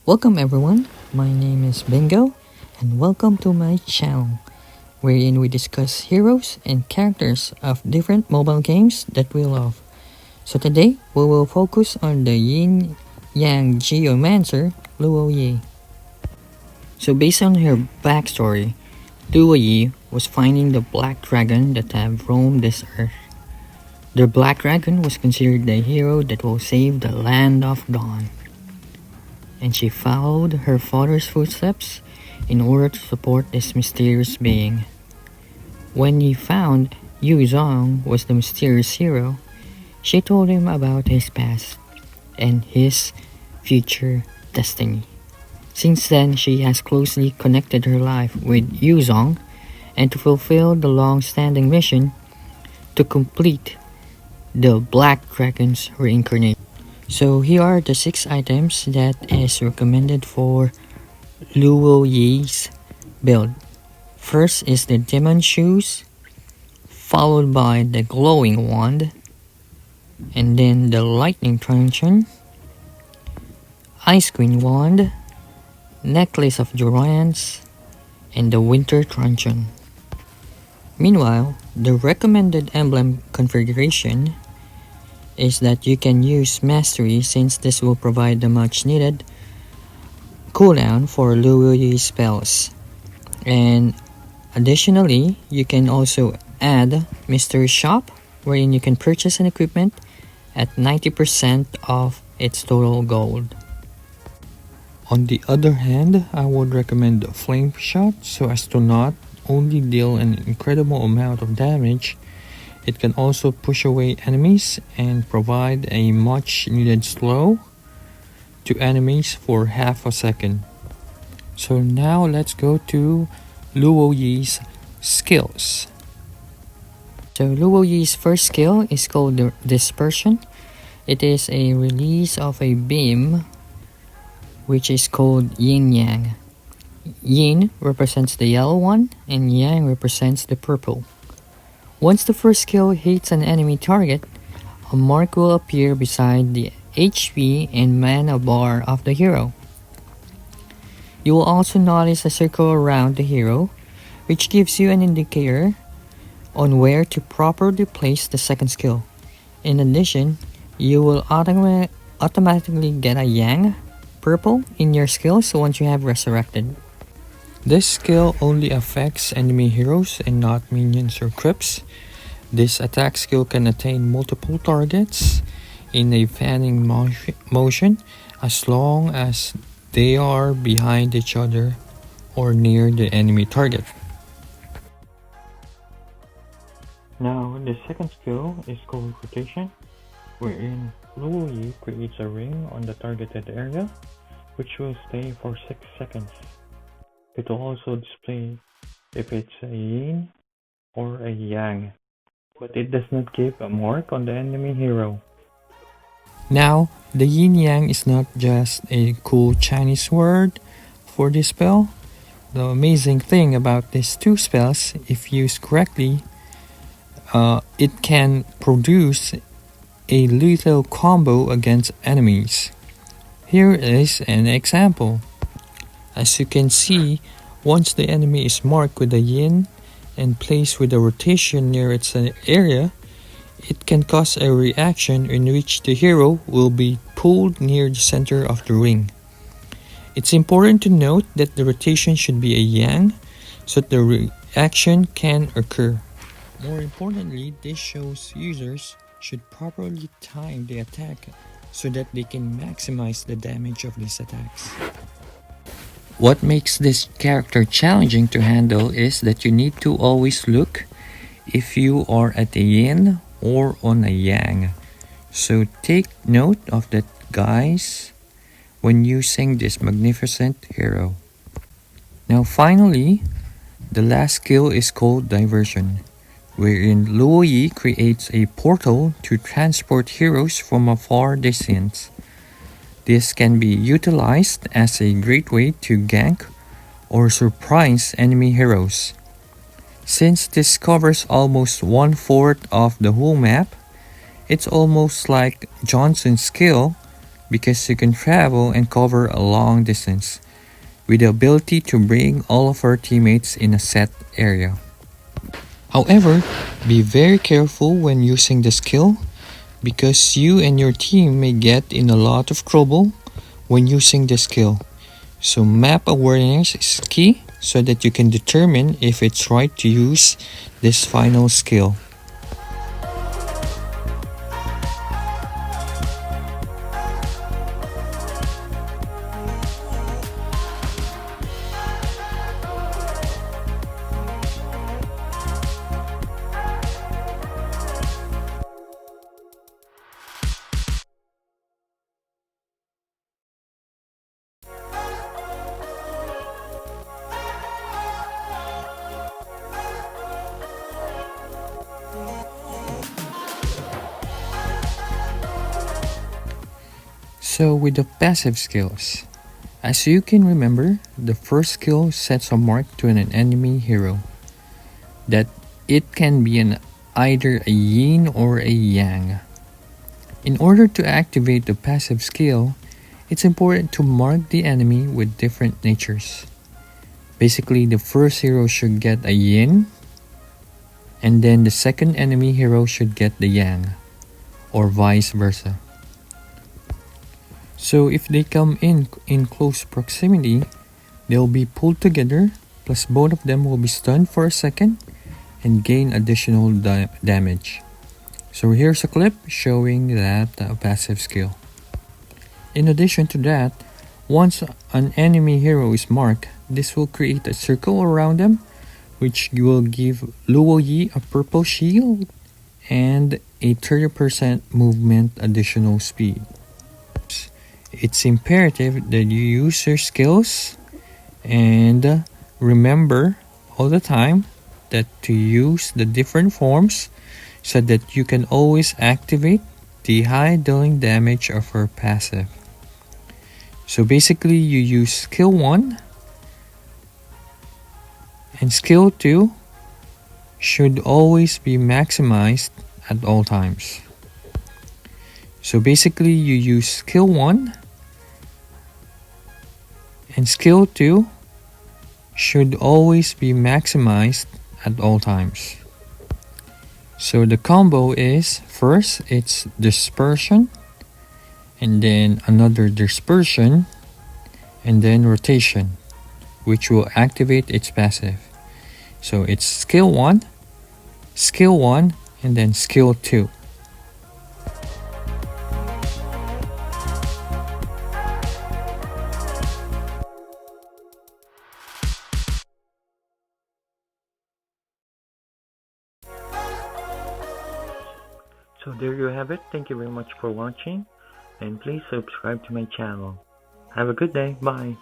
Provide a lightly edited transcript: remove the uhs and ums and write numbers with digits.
Welcome everyone, my name is Bingo and welcome to my channel wherein we discuss heroes and characters of different mobile games that we love. So today we will focus on the Yin-Yang geomancer Luo Yi. So based on her backstory, Luo Yi was finding the black dragon that have roamed this earth. The black dragon was considered the hero that will save the land of dawn, and she followed her father's footsteps in order to support this mysterious being. When he found Yu Zhong was the mysterious hero, she told him about his past and his future destiny. Since then, she has closely connected her life with Yu Zhong and to fulfill the long-standing mission to complete the Black Dragon's reincarnation. So here are the 6 items that is recommended for Luo Yi's build. First is the demon shoes, followed by the glowing wand, and then the lightning truncheon, ice queen wand, necklace of giants, and the winter truncheon. Meanwhile, the recommended emblem configuration is that you can use mastery, since this will provide the much needed cooldown for Luo Yi spells. And additionally, you can also add mystery shop, wherein you can purchase an equipment at 90% of its total gold. On the other hand, I would recommend the flame shot so as to not only deal an incredible amount of damage, it can also push away enemies and provide a much needed slow to enemies for half a second. So now let's go to Luo Yi's skills. So Luo Yi's first skill is called the Dispersion. It is a release of a beam which is called Yin-Yang. Yin represents the yellow one and Yang represents the purple. Once the first skill hits an enemy target, a mark will appear beside the HP and mana bar of the hero. You will also notice a circle around the hero, which gives you an indicator on where to properly place the second skill. In addition, you will automatically get a Yang purple in your skills once you have resurrected. This skill only affects enemy heroes and not minions or creeps. This attack skill can attain multiple targets in a fanning motion as long as they are behind each other or near the enemy target. Now, the second skill is called Rotation, wherein Luo Yi creates a ring on the targeted area, which will stay for 6 seconds. It will also display if it's a Yin or a Yang, but it does not give a mark on the enemy hero. Now, the Yin-Yang is not just a cool Chinese word for this spell. The amazing thing about these 2 spells, if used correctly, it can produce a lethal combo against enemies. Here is an example. As you can see, once the enemy is marked with a yin and placed with a rotation near its area, it can cause a reaction in which the hero will be pulled near the center of the ring. It's important to note that the rotation should be a yang so that the reaction can occur. More importantly, this shows users should properly time the attack so that they can maximize the damage of these attacks. What makes this character challenging to handle is that you need to always look if you are at a yin or on a yang. So take note of that, guys, when using this magnificent hero. Now finally, the last skill is called Diversion, wherein Luo Yi creates a portal to transport heroes from a far distance. This can be utilized as a great way to gank or surprise enemy heroes. Since this covers almost 1/4 of the whole map, it's almost like Johnson's skill because you can travel and cover a long distance with the ability to bring all of our teammates in a set area. However, be very careful when using the skill because you and your team may get in a lot of trouble when using the skill. So map awareness is key so that you can determine if it's right to use this final skill. So with the passive skills, as you can remember, the first skill sets a mark to an enemy hero that it can be either a yin or a yang. In order to activate the passive skill, it's important to mark the enemy with different natures. Basically, the first hero should get a yin, and then the second enemy hero should get the yang, or vice versa. So if they come in close proximity, they'll be pulled together, plus both of them will be stunned for a second and gain additional damage. So here's a clip showing that passive skill. In addition to that, once an enemy hero is marked, this will create a circle around them, which will give Luo Yi a purple shield and a 30% movement additional speed. It's imperative that you use your skills and remember all the time that to use the different forms so that you can always activate the high dealing damage of her passive. So basically you use skill 1 and skill 2 should always be maximized at all times. So basically you use skill 1 and skill 2 should always be maximized at all times. So the combo is, first it's dispersion, and then another dispersion, and then rotation, which will activate its passive. So it's skill 1, and then skill 2. So there you have it. Thank you very much for watching, and please subscribe to my channel. Have a good day. Bye.